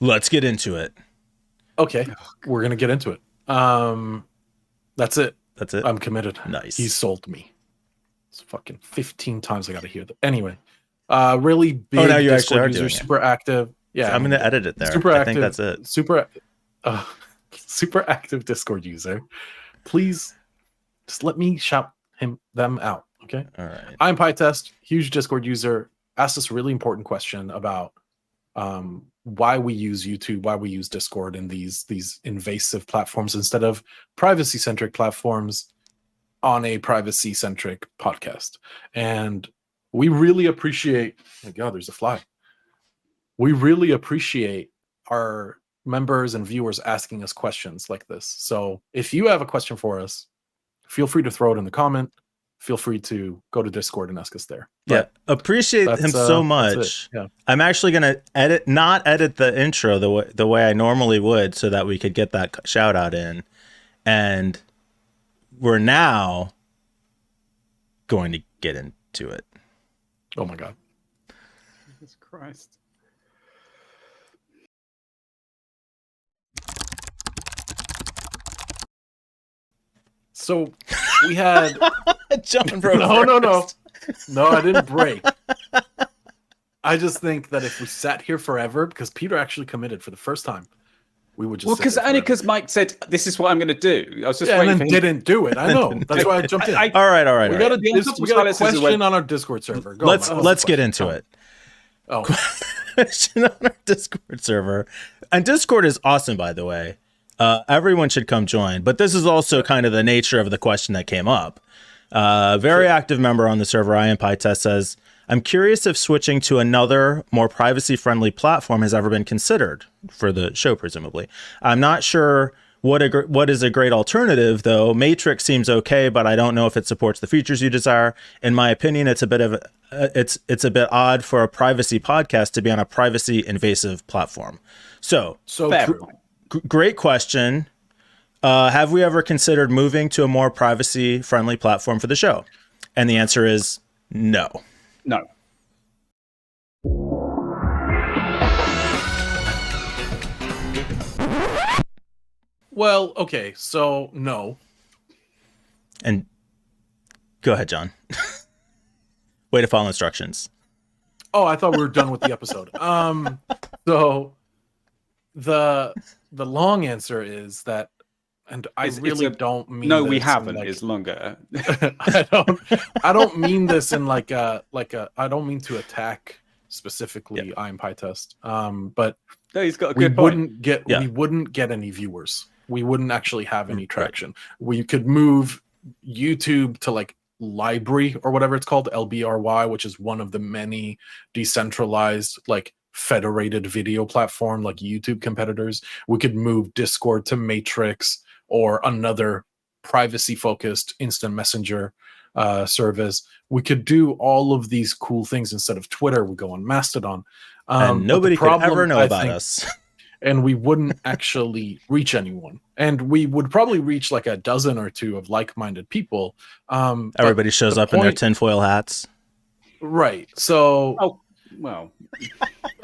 Let's get into it. Okay, we're gonna get into it. That's it. That's it. I'm committed. He Nice. sold me. It's fucking 15 times I got to hear that. Anyway, really Oh, now big you actually Discord are user, doing it. super active. So Yeah, I'm I'm going gonna to do it. edit it there. Super I think active, that's it. super, uh, super active Discord user. Please just let me shout them out. Okay. All right. I'm PyTest, huge Discord user. Asked this really important question about why we use YouTube, why we use Discord in these invasive platforms instead of privacy centric platforms on a privacy centric podcast. And we really appreciate. Oh my God, there's a fly. We really appreciate our members and viewers asking us questions like this. So if you have a question for us, feel free to throw it in the comment. Feel free to go to Discord and ask us there. Yeah, But appreciate him so that's it. much. Yeah. I'm actually going to not edit the intro the way I normally would so that we could get that shout out in. And we're now going to get into it. Oh my God. Jesus Christ. So we had John broke no, I didn't break. I just think that if we sat here forever, because Peter actually committed for the first time, we would just because Mike said this is what I'm going to do. I was just and waiting then for him. Didn't do it. I know. That's why I jumped in. All right. We got a question on our Discord server. Go, let's get into it. Oh, question on our Discord server. And Discord is awesome, by the way. Everyone should come join. But this is also kind of the nature of the question that came up. Very active member on the server, I Am PyTest, says, I'm curious if switching to another more privacy-friendly platform has ever been considered for the show, presumably. I'm not sure what is a great alternative, though. Matrix seems okay, but I don't know if it supports the features you desire. In my opinion, it's a bit odd for a privacy podcast to be on a privacy invasive platform. So great question. Have we ever considered moving to a more privacy friendly platform for the show? And the answer is no. No. well, okay. So no. And go ahead, John. Way to follow instructions. Oh, I thought we were done with the episode. So the long answer is that, and I really don't mean no, this we haven't. like, is longer. I don't mean this in like a I don't mean to attack specifically I'm PyTest. But no, he's got a good point. We wouldn't get any viewers. We wouldn't actually have any traction. We could move YouTube to like Library or whatever it's called, LBRY, which is one of the many decentralized like federated video platform like YouTube competitors. We could move Discord to Matrix or another privacy focused instant messenger service. We could do all of these cool things instead of Twitter. We go on Mastodon. And nobody could ever know about us. And we wouldn't actually reach anyone. And we would probably reach like a dozen or two of like-minded people. Everybody shows up in their tinfoil hats. Right. So... Oh, well...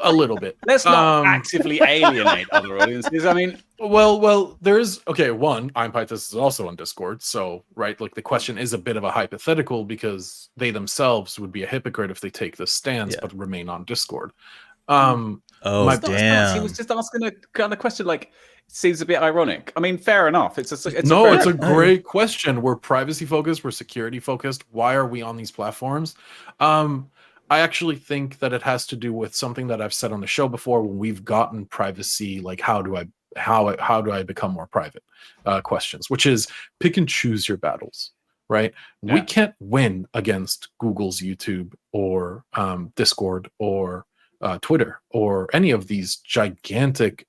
a little bit. Let's not actively alienate other audiences. I mean... Well, there's... Okay, one, I'm PyTest is also on Discord. So, right, like the question is a bit of a hypothetical because they themselves would be a hypocrite if they take this stance but remain on Discord. Damn. He was just asking a kind of question like, seems a bit ironic. I mean, fair enough. It's a great question. We're privacy focused. We're security focused. Why are we on these platforms? I actually think that it has to do with something that I've said on the show before when we've gotten privacy, like how do I become more private questions, which is pick and choose your battles, right? Yeah. We can't win against Google's YouTube or Discord or Twitter or any of these gigantic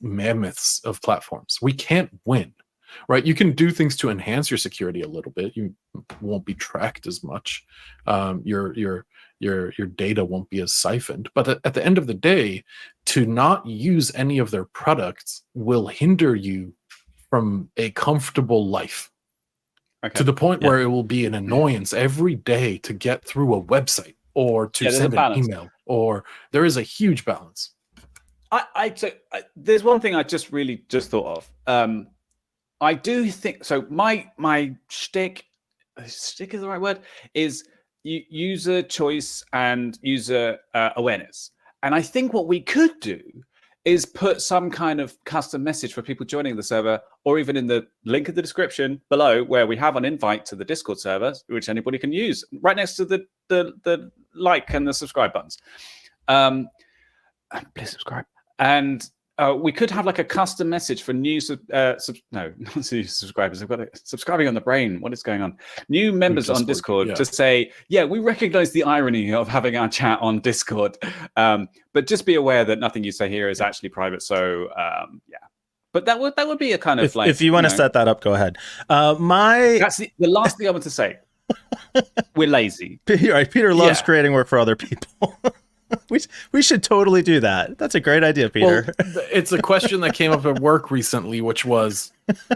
mammoths of platforms. We can't win, right? You can do things to enhance your security a little bit. You won't be tracked as much. Your data won't be as siphoned. But at the end of the day, to not use any of their products will hinder you from a comfortable life. Okay. To the point where it will be an annoyance every day to get through a website or to send an email, or there is a huge balance. There's one thing I just thought of. I do think so. My shtick is the right word, is user choice and user awareness. And I think what we could do is put some kind of custom message for people joining the server, or even in the link in the description below, where we have an invite to the Discord server, which anybody can use, right next to the like and the subscribe buttons. Please subscribe. And we could have like a custom message for new not new subscribers. I've got it subscribing on the brain. What is going on? New members on Discord to say, yeah, we recognize the irony of having our chat on Discord, but just be aware that nothing you say here is actually private. So yeah, but that would be a kind of if you want to set that up, go ahead. That's the last thing I want to say. We're lazy. Peter loves creating work for other people. We should totally do that. That's a great idea, Peter. Well, it's a question that came up at work recently, which was,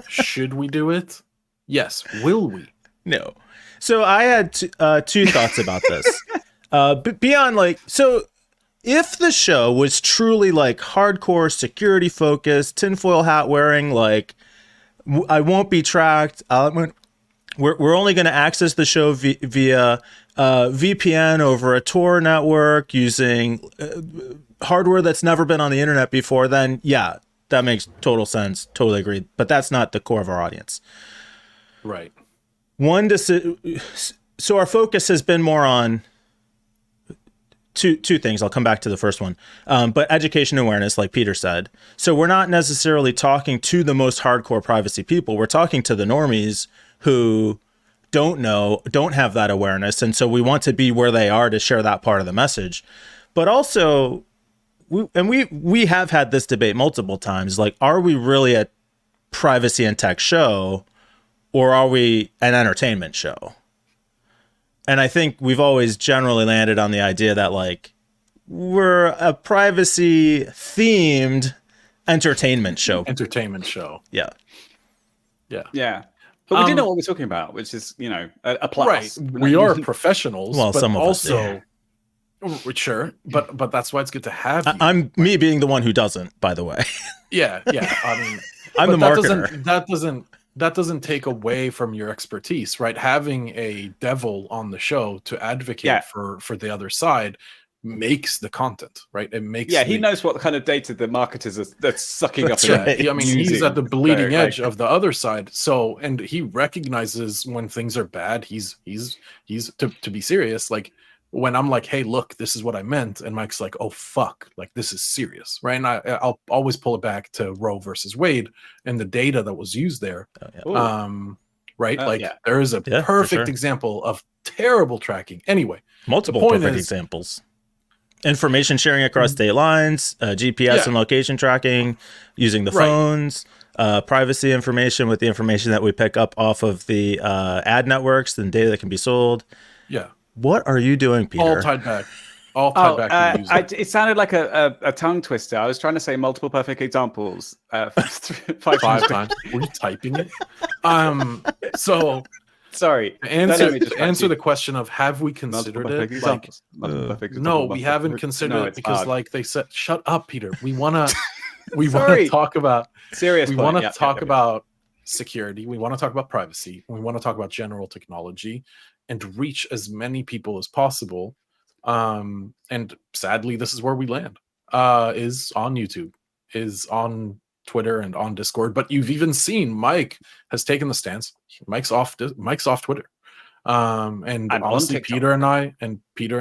should we do it? Yes. Will we? No. So I had two thoughts about this. Beyond so if the show was truly like hardcore security focused, tinfoil hat wearing, like I won't be tracked. We're only going to access the show via VPN over a Tor network using hardware that's never been on the internet before, then yeah, that makes total sense. Totally agreed. But that's not the core of our audience. Right. So our focus has been more on two things. I'll come back to the first one. But education awareness, like Peter said. So we're not necessarily talking to the most hardcore privacy people. We're talking to the normies who don't have that awareness, and so we want to be where they are to share that part of the message. But also, we have had this debate multiple times, like, are we really a privacy and tech show, or are we an entertainment show? And I think we've always generally landed on the idea that, like, we're a privacy themed entertainment show. Yeah. But we do know what we're talking about, which is, a plus. Right. We are professionals, well, but some of also, sure, but that's why it's good to have you. I'm me being the one who doesn't, by the way. Yeah. I mean, I'm the marketer. That doesn't take away from your expertise, right? Having a devil on the show to advocate for the other side makes the content, right? It makes he knows what kind of data the marketers are sucking up. Right. I mean, he's at the bleeding edge of the other side. So, and he recognizes when things are bad. He's to be serious. Like when I'm like, hey, look, this is what I meant, and Mike's like, oh fuck, like this is serious, right? And I'll always pull it back to Roe versus Wade and the data that was used there. Right? There is a perfect example of terrible tracking. Anyway, multiple perfect examples. Information sharing across state lines, GPS and location tracking, using the phones, privacy information with the information that we pick up off of the ad networks and data that can be sold. Yeah. What are you doing, Peter? All tied back. To music. It sounded like a tongue twister. I was trying to say multiple perfect examples. Five times. Were you typing it? So... Sorry. Answer the question of have we considered it? No, we haven't considered it because, like they said, shut up, Peter. We want to talk about serious. We want to talk about security. We want to talk about privacy. We want to talk about general technology and reach as many people as possible. And sadly, this is where we land. Is on YouTube, is on Twitter and on Discord, but you've even seen Mike has taken the stance. Mike's off Twitter, and honestly, Peter and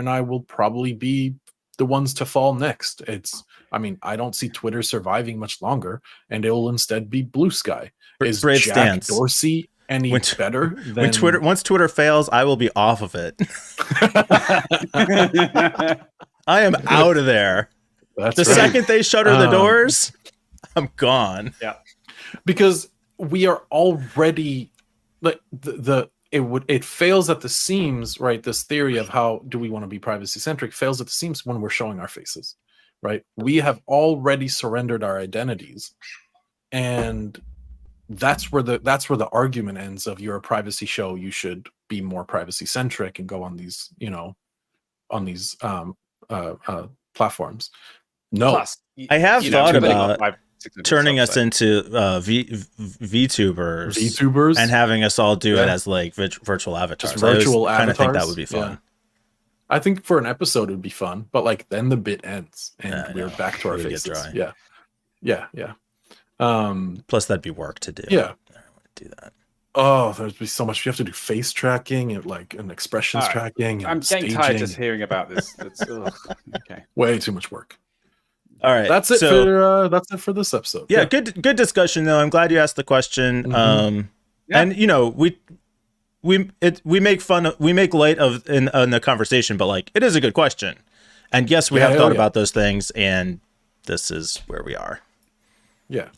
I will probably be the ones to fall next. I don't see Twitter surviving much longer, and it will instead be Blue Sky. Is Brave Jack stance. Dorsey any better than once Twitter fails? I will be off of it. I am out of there. The second they shutter the doors, I'm gone. Yeah, because we are already like it fails at the seams, right? This theory of how do we want to be privacy centric fails at the seams when we're showing our faces, right? We have already surrendered our identities, and that's where the argument ends of you're a privacy show. You should be more privacy centric and go on these, platforms. No. Plus, I have thought about 600 turning us subs, so- into VTubers, VTubers and having us all do it Yeah. as like virtual avatars. Just virtual I kind of think that avatars? would be fun. Yeah. I think for an episode it would be fun, but like then the bit ends and Yeah, I we're know. back to our It would get faces. dry. Yeah. Yeah. Plus, that'd be work to do. Yeah. I don't want to do that. Oh, there'd be so much. You have to do face tracking and like and expressions All right. tracking. And I'm getting staging. tired just hearing about this. Okay. Way too much work. All right, That's it for this episode. Yeah, good discussion though. I'm glad you asked the question. Mhm. Yeah. And you know, we make light of in the conversation, but like it is a good question. And yes, we have thought about those things, and this is where we are. Yeah.